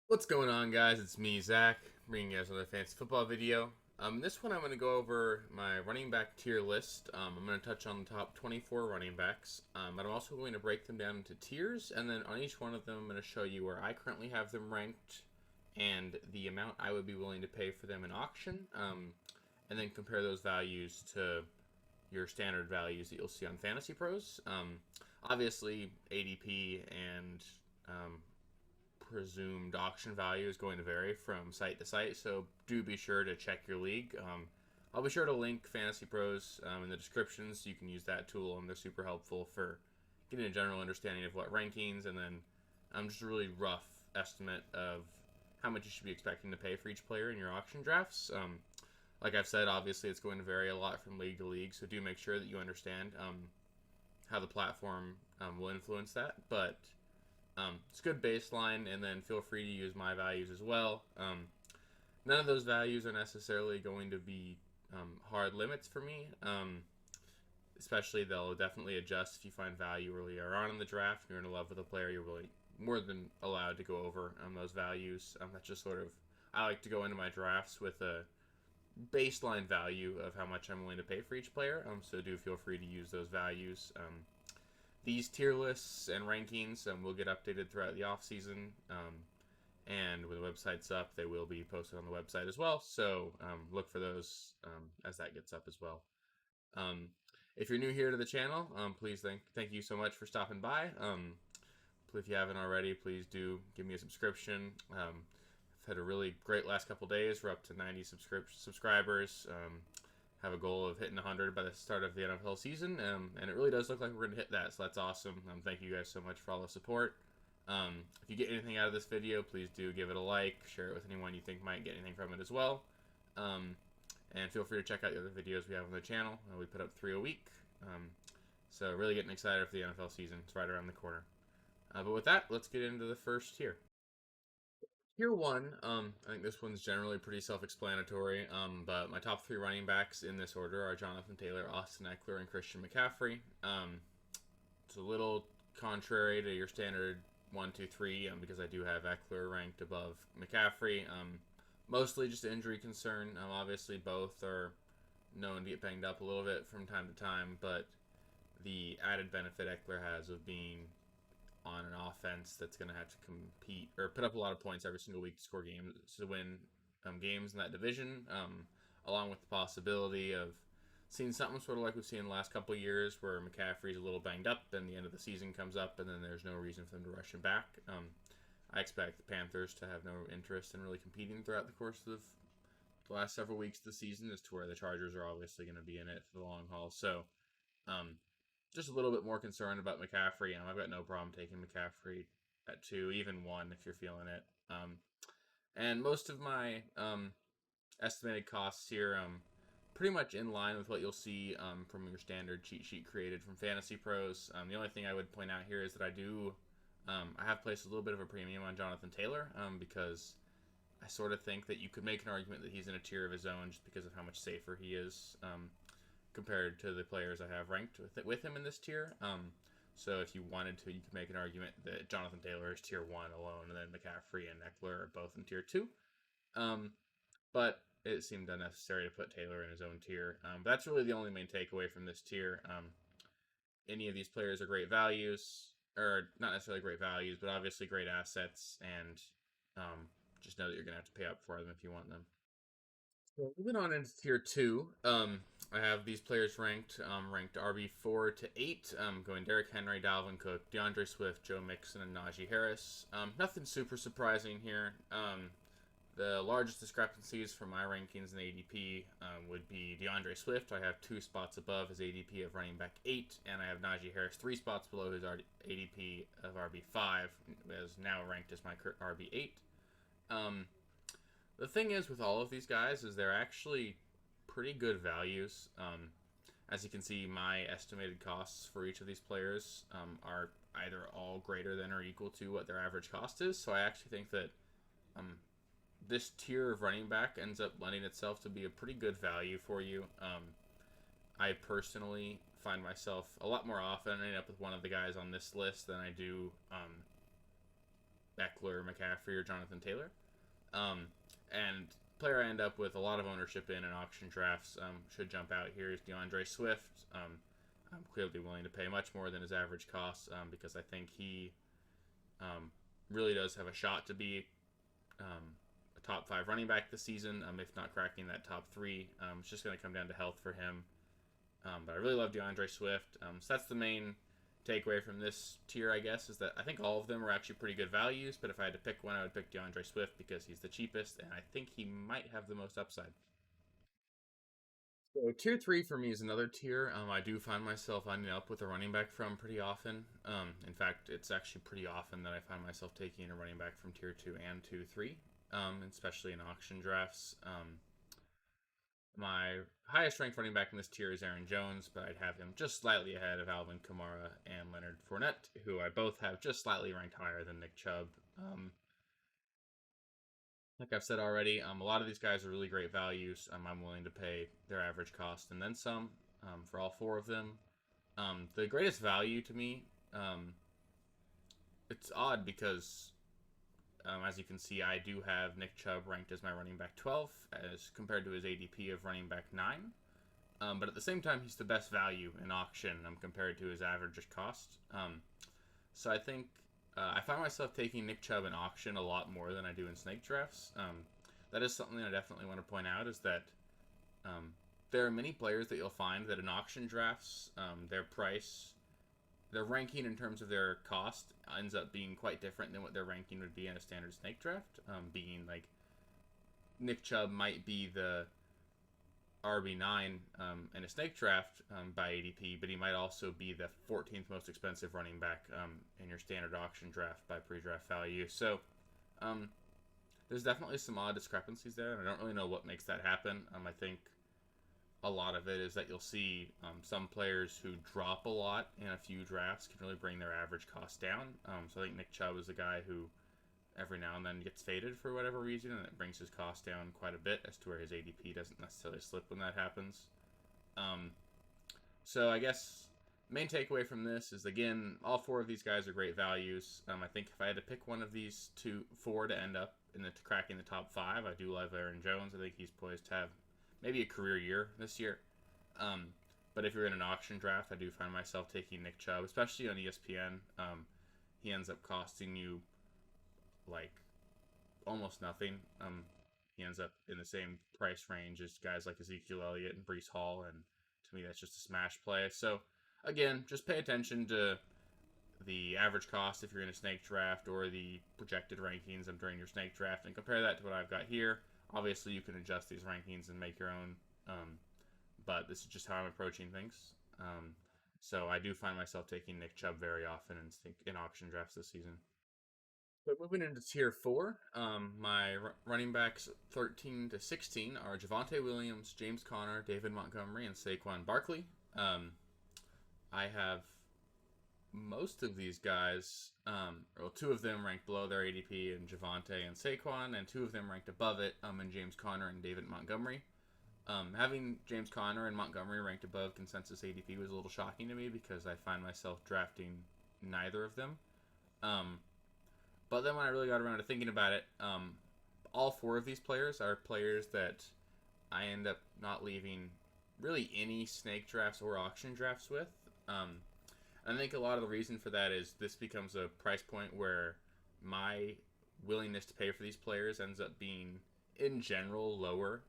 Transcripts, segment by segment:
What's going on, guys? It's me, Zach, bringing you guys another fantasy football video. This one I'm going to go over my running back tier list. I'm going to touch on the top 24 running backs, but I'm also going to break them down into tiers, and then on each one of them, I'm going to show you where I currently have them ranked and the amount I would be willing to pay for them in auction, and then compare those values to your standard values that you'll see on Fantasy Pros. Obviously, ADP and presumed auction value is going to vary from site to site, so do be sure to check your league. I'll be sure to link Fantasy Pros in the description so you can use that tool, and they're super helpful for getting a general understanding of what rankings and then just a really rough estimate of how much you should be expecting to pay for each player in your auction drafts. Like I've said, obviously it's going to vary a lot from league to league, so do make sure that you understand how the platform will influence that. But it's a good baseline, and then feel free to use my values as well. None of those values are necessarily going to be hard limits for me. Especially, they'll definitely adjust if you find value earlier on in the draft. You're in love with a player, you're really more than allowed to go over those values. That's just sort of, I like to go into my drafts with a baseline value of how much I'm willing to pay for each player. So do feel free to use those values. These tier lists and rankings will get updated throughout the off season, and when the website's up, they will be posted on the website as well. So look for those as that gets up as well. Um, if you're new here to the channel, please thank you so much for stopping by. If you haven't already, please do give me a subscription. I've had a really great last couple days. We're up to 90 subscribers. Have a goal of hitting 100 by the start of the NFL season, and it really does look like we're going to hit that, so that's awesome. Thank you guys so much for all the support. If you get anything out of this video, please do give it a like, share it with anyone you think might get anything from it as well. And feel free to check out the other videos we have on the channel. We put up 3 a week. So really getting excited for the NFL season. It's right around the corner. But with that, let's get into the first tier. Tier one, I think this one's generally pretty self-explanatory. But my top 3 running backs in this order are Jonathan Taylor, Austin Ekeler, and Christian McCaffrey. It's a little contrary to your standard 1, 2, 3, because I do have Ekeler ranked above McCaffrey. Mostly just injury concern. Obviously, both are known to get banged up a little bit from time to time, but the added benefit Ekeler has of being on an offense that's going to have to compete or put up a lot of points every single week to score games to win games in that division, along with the possibility of seeing something sort of like we've seen in the last couple of years where McCaffrey's a little banged up and the end of the season comes up and then there's no reason for them to rush him back. I expect the Panthers to have no interest in really competing throughout the course of the last several weeks of the season, as to where the Chargers are obviously going to be in it for the long haul. So um, just a little bit more concerned about McCaffrey. I've got no problem taking McCaffrey at 2, even 1 if you're feeling it. And most of my estimated costs here, pretty much in line with what you'll see from your standard cheat sheet created from Fantasy Pros. The only thing I would point out here is that I have placed a little bit of a premium on Jonathan Taylor because I sort of think that you could make an argument that he's in a tier of his own just because of how much safer he is compared to the players I have ranked with him in this tier. So if you wanted to, you could make an argument that Jonathan Taylor is tier 1 alone, and then McCaffrey and Ekeler are both in tier 2. But it seemed unnecessary to put Taylor in his own tier. But that's really the only main takeaway from this tier. Any of these players are great values, or not necessarily great values, but obviously great assets, and just know that you're going to have to pay up for them if you want them. So moving on into tier 2, I have these players ranked RB4 to 8, going Derrick Henry, Dalvin Cook, DeAndre Swift, Joe Mixon, and Najee Harris. Nothing super surprising here. The largest discrepancies from my rankings in ADP would be DeAndre Swift. I have 2 spots above his ADP of running back 8, and I have Najee Harris 3 spots below his ADP of RB5, as now ranked as my RB8. The thing is with all of these guys is they're actually pretty good values. As you can see, my estimated costs for each of these players are either all greater than or equal to what their average cost is. So I actually think that this tier of running back ends up lending itself to be a pretty good value for you. I personally find myself a lot more often ending up with one of the guys on this list than I do Eckler, McCaffrey, or Jonathan Taylor. And player I end up with a lot of ownership in auction drafts should jump out here is DeAndre Swift. I'm clearly willing to pay much more than his average cost because I think he really does have a shot to be a top 5 running back this season, if not cracking that top 3. It's just going to come down to health for him. But I really love DeAndre Swift. So that's the main takeaway from this tier, I guess, is that I think all of them are actually pretty good values, but if I had to pick one, I would pick DeAndre Swift because he's the cheapest, and I think he might have the most upside. So tier 3 for me is another tier. I do find myself ending up with a running back from pretty often. In fact, it's actually pretty often that I find myself taking a running back from tier 2 and 2-3, especially in auction drafts. My highest ranked running back in this tier is Aaron Jones, but I'd have him just slightly ahead of Alvin Kamara and Leonard Fournette, who I both have just slightly ranked higher than Nick Chubb. Like I've said already, a lot of these guys are really great values. I'm willing to pay their average cost and then some for all 4 of them. The greatest value to me, it's odd because as you can see, I do have Nick Chubb ranked as my running back 12 as compared to his ADP of running back 9. But at the same time, he's the best value in auction compared to his average cost. So I think I find myself taking Nick Chubb in auction a lot more than I do in snake drafts. That is something I definitely want to point out, is that there are many players that you'll find that in auction drafts, their price, their ranking in terms of their cost ends up being quite different than what their ranking would be in a standard snake draft. Being like Nick Chubb might be the RB9 in a snake draft by ADP, but he might also be the 14th most expensive running back in your standard auction draft by pre-draft value. So there's definitely some odd discrepancies there, and I don't really know what makes that happen. I think a lot of it is that you'll see some players who drop a lot in a few drafts can really bring their average cost down. So I think Nick Chubb is a guy who every now and then gets faded for whatever reason, and it brings his cost down quite a bit as to where his ADP doesn't necessarily slip when that happens. So I guess main takeaway from this is, again, all 4 of these guys are great values. I think if I had to pick one of these 4 to end up in cracking the top 5, I do love Aaron Jones. I think he's poised to have maybe a career year this year. But if you're in an auction draft, I do find myself taking Nick Chubb, especially on ESPN. He ends up costing you like almost nothing. He ends up in the same price range as guys like Ezekiel Elliott and Breece Hall, and to me that's just a smash play. So again, just pay attention to the average cost if you're in a snake draft, or the projected rankings during your snake draft, and compare that to what I've got here. Obviously, you can adjust these rankings and make your own, but this is just how I'm approaching things. So I do find myself taking Nick Chubb very often in auction drafts this season. But moving into tier 4, my running backs 13 to 16 are Javonte Williams, James Conner, David Montgomery, and Saquon Barkley. I have most of these guys, 2 of them ranked below their ADP in Javonte and Saquon, and 2 of them ranked above it in James Conner and David Montgomery. Having James Conner and Montgomery ranked above consensus ADP was a little shocking to me because I find myself drafting neither of them. But then when I really got around to thinking about it, all 4 of these players are players that I end up not leaving really any snake drafts or auction drafts with. I think a lot of the reason for that is this becomes a price point where my willingness to pay for these players ends up being, in general, lower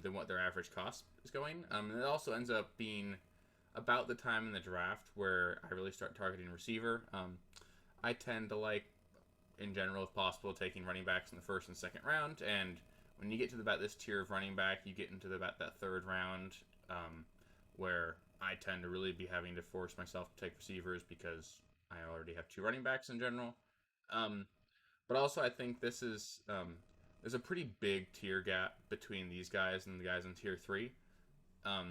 than what their average cost is going. And it also ends up being about the time in the draft where I really start targeting receiver. I tend to like, in general, if possible, taking running backs in the 1st and 2nd round, and when you get to about this tier of running back, you get into about that 3rd round, where I tend to really be having to force myself to take receivers because I already have 2 running backs in general. But also, I think this is there's a pretty big tier gap between these guys and the guys in tier 3. I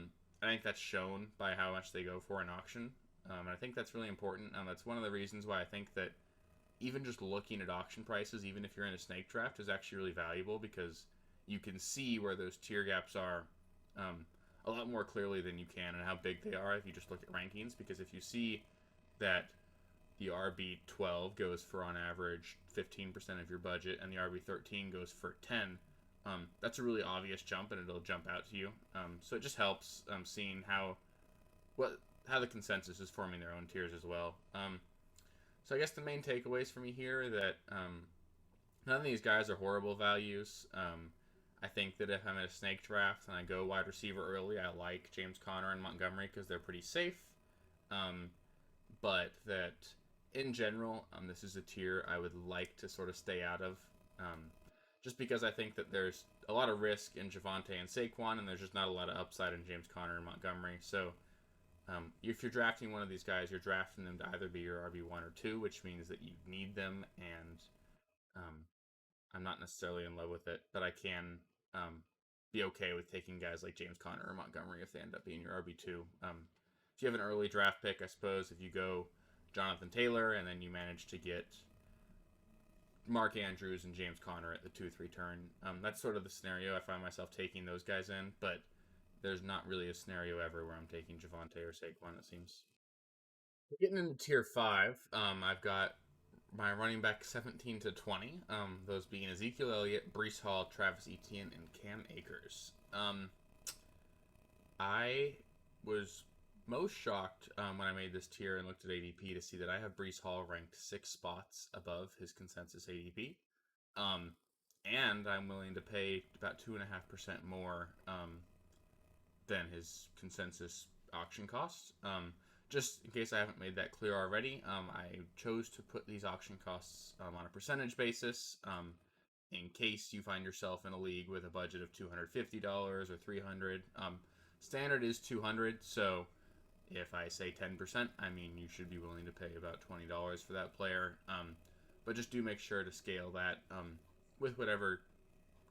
think that's shown by how much they go for in auction, and I think that's really important. That's one of the reasons why I think that even just looking at auction prices, even if you're in a snake draft, is actually really valuable, because you can see where those tier gaps are a lot more clearly than you can, and how big they are if you just look at rankings. Because if you see that the RB12 goes for on average 15% of your budget, and the RB13 goes for 10. That's a really obvious jump, and it'll jump out to you. So it just helps seeing what how the consensus is forming their own tiers as well. So I guess the main takeaways for me here are that none of these guys are horrible values. I think that if I'm in a snake draft and I go wide receiver early, I like James Conner and Montgomery because they're pretty safe. But that in general, this is a tier I would like to sort of stay out of. Just because I think that there's a lot of risk in Javonte and Saquon, and there's just not a lot of upside in James Conner and Montgomery. So if you're drafting one of these guys, you're drafting them to either be your RB1 or 2, which means that you need them, and I'm not necessarily in love with it, but I can be okay with taking guys like James Conner or Montgomery if they end up being your RB2. If you have an early draft pick, I suppose, if you go Jonathan Taylor and then you manage to get Mark Andrews and James Conner at the 2-3 turn, that's sort of the scenario I find myself taking those guys in, but there's not really a scenario ever where I'm taking Javonte or Saquon, it seems. Getting into tier 5, I've got my running back 17 to 20, those being Ezekiel Elliott, Breece Hall, Travis Etienne, and Cam Akers. I was most shocked when I made this tier and looked at ADP to see that I have Breece Hall ranked 6 spots above his consensus ADP. And I'm willing to pay about 2.5% more than his consensus auction costs. Just in case I haven't made that clear already, I chose to put these auction costs on a percentage basis. In case you find yourself in a league with a budget of $250 or $300, standard is $200. So if I say 10%, I mean you should be willing to pay about $20 for that player. But just do make sure to scale that with whatever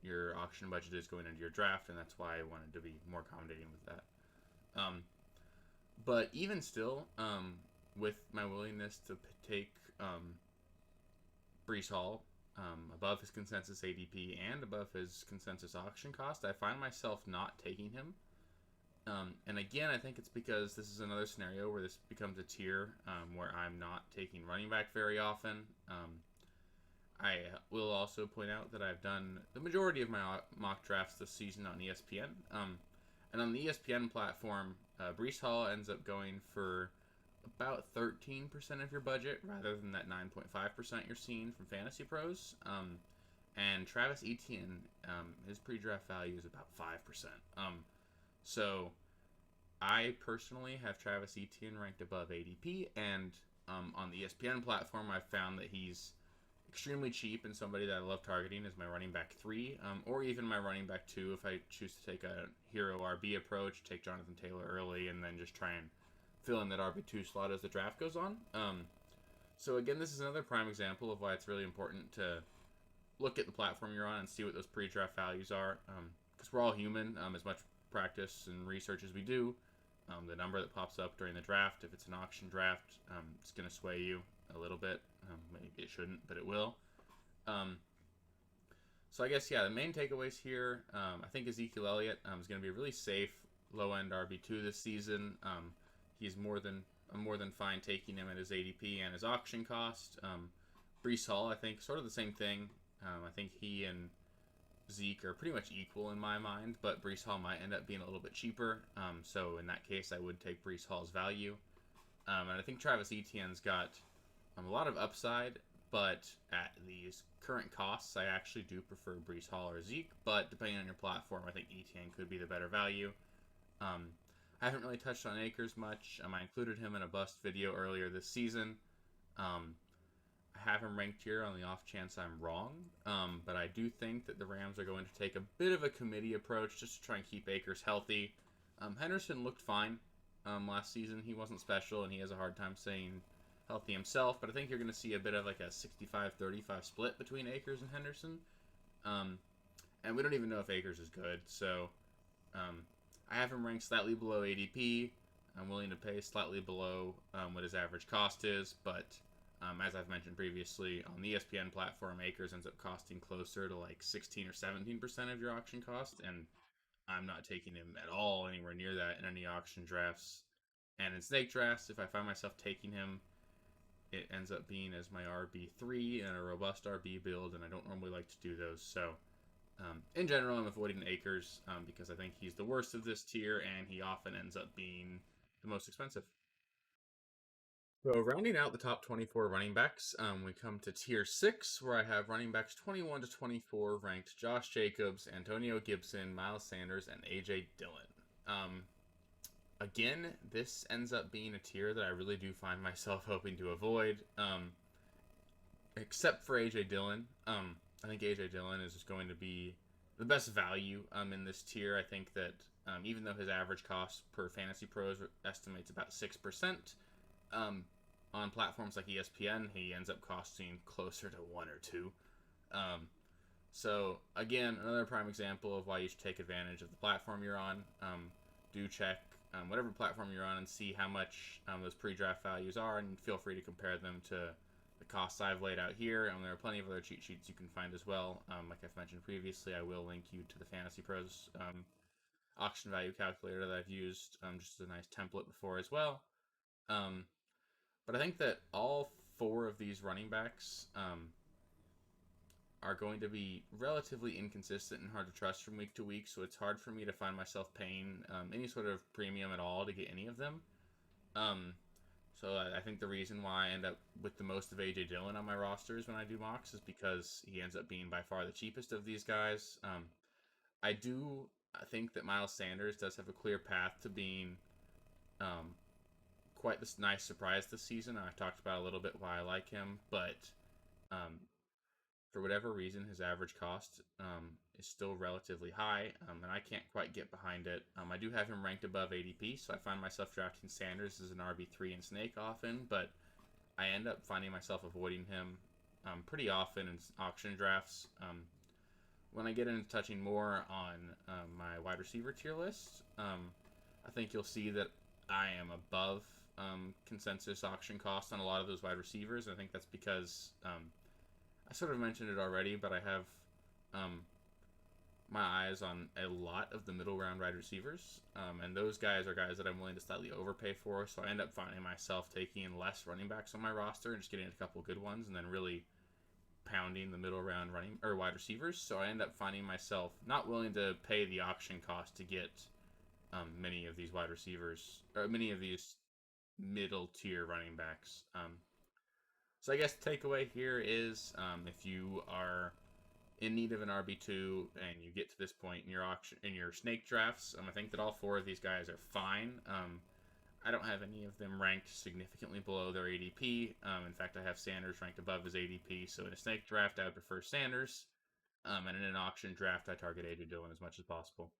your auction budget is going into your draft, and that's why I wanted to be more accommodating with that. But even still, with my willingness to take Breece Hall above his consensus ADP and above his consensus auction cost, I find myself not taking him. And again, I think it's because this is another scenario where this becomes a tier where I'm not taking running back very often. I will also point out that I've done the majority of my mock drafts this season on ESPN. And on the ESPN platform, Breece Hall ends up going for about 13% of your budget rather than that 9.5% you're seeing from Fantasy Pros. And Travis Etienne, his pre-draft value is about 5%. So I personally have Travis Etienne ranked above ADP, and on the ESPN platform, I've found that he's extremely cheap and somebody that I love targeting as my running back 3, or even my running back 2 if I choose to take a hero RB approach, take Jonathan Taylor early, and then just try and fill in that RB2 slot as the draft goes on. So again, this is another prime example of why it's really important to look at the platform you're on and see what those pre-draft values are, because we're all human. As much practice and research as we do, the number that pops up during the draft, if it's an auction draft, it's going to sway you a little bit. Maybe it shouldn't, but it will. So I guess, yeah, the main takeaways here, I think Ezekiel Elliott is going to be a really safe low-end RB2 this season. He's more than fine taking him at his ADP and his auction cost. Breece Hall, I think, sort of the same thing. I think he and Zeke are pretty much equal in my mind, but Breece Hall might end up being a little bit cheaper. So in that case, I would take Breece Hall's value. And I think Travis Etienne's got a lot of upside, but at these current costs, I actually do prefer Breece Hall or Zeke. But depending on your platform, I think Etienne could be the better value. I haven't really touched on Akers much. I included him in a bust video earlier this season. I have him ranked here on the off chance I'm wrong, but I do think that the Rams are going to take a bit of a committee approach just to try and keep Akers healthy. Henderson looked fine last season. He wasn't special, and he has a hard time staying healthy himself, but I think you're going to see a bit of like a 65-35 split between Akers and Henderson. And we don't even know if Akers is good, so I have him ranked slightly below ADP. I'm willing to pay slightly below what his average cost is, but as I've mentioned previously, on the ESPN platform, Akers ends up costing closer to like 16 or 17% of your auction cost, and I'm not taking him at all anywhere near that in any auction drafts. And in snake drafts, if I find myself taking him, it ends up being as my RB3 and a robust RB build, and I don't normally like to do those. So in general, I'm avoiding Akers because I think he's the worst of this tier, and he often ends up being the most expensive. So rounding out the top 24 running backs, we come to tier 6, where I have running backs 21 to 24 ranked Josh Jacobs, Antonio Gibson, Miles Sanders, and A.J. Dillon. Again, this ends up being a tier that I really do find myself hoping to avoid, except for A.J. Dillon. I think A.J. Dillon is just going to be the best value in this tier. I think that even though his average cost per Fantasy Pros estimates about 6%, on platforms like ESPN, he ends up costing closer to 1 or 2. So again, another prime example of why you should take advantage of the platform you're on. Do check whatever platform you're on and see how much those pre-draft values are, and feel free to compare them to the costs I've laid out here. And there are plenty of other cheat sheets you can find as well. Like I've mentioned previously, I will link you to the Fantasy Pros auction value calculator that I've used just as a nice template before as well. But I think that all 4 of these running backs are going to be relatively inconsistent and hard to trust from week to week, so it's hard for me to find myself paying any sort of premium at all to get any of them. So I think the reason why I end up with the most of A.J. Dillon on my rosters when I do mocks is because he ends up being by far the cheapest of these guys. I think that Miles Sanders does have a clear path to being quite this nice surprise this season. I've talked about a little bit why I like him, but for whatever reason, his average cost is still relatively high, and I can't quite get behind it. I do have him ranked above ADP, so I find myself drafting Sanders as an RB3 and Snake often, but I end up finding myself avoiding him pretty often in auction drafts. When I get into touching more on my wide receiver tier list, I think you'll see that I am above consensus auction cost on a lot of those wide receivers. I think that's because I sort of mentioned it already, but I have my eyes on a lot of the middle round wide receivers, and those guys are guys that I'm willing to slightly overpay for. So I end up finding myself taking less running backs on my roster and just getting a couple good ones, and then really pounding the middle round wide receivers. So I end up finding myself not willing to pay the auction cost to get many of these wide receivers, or many of these middle tier running backs. So I guess the takeaway here is if you are in need of an RB2 and you get to this point in your snake drafts, I think that all 4 of these guys are fine. I don't have any of them ranked significantly below their ADP. In fact, I have Sanders ranked above his ADP. So in a snake draft, I would prefer Sanders. And in an auction draft, I target A.J. Dillon as much as possible.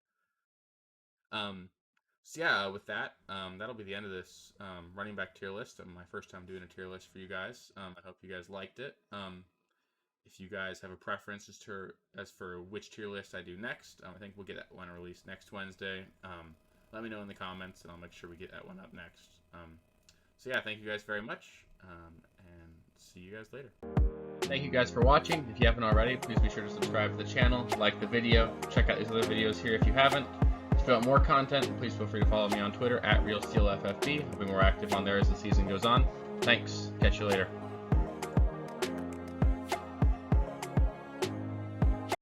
So yeah, with that, that'll be the end of this running back tier list. My first time doing a tier list for you guys. I hope you guys liked it. If you guys have a preference as for which tier list I do next, I think we'll get that one released next Wednesday. Let me know in the comments, and I'll make sure we get that one up next. So yeah, thank you guys very much, and see you guys later. Thank you guys for watching. If you haven't already, please be sure to subscribe to the channel, like the video, check out these other videos here if you haven't. If you want more content, please feel free to follow me on Twitter @RealSteelFFB. I'll be more active on there as the season goes on. Thanks. Catch you later.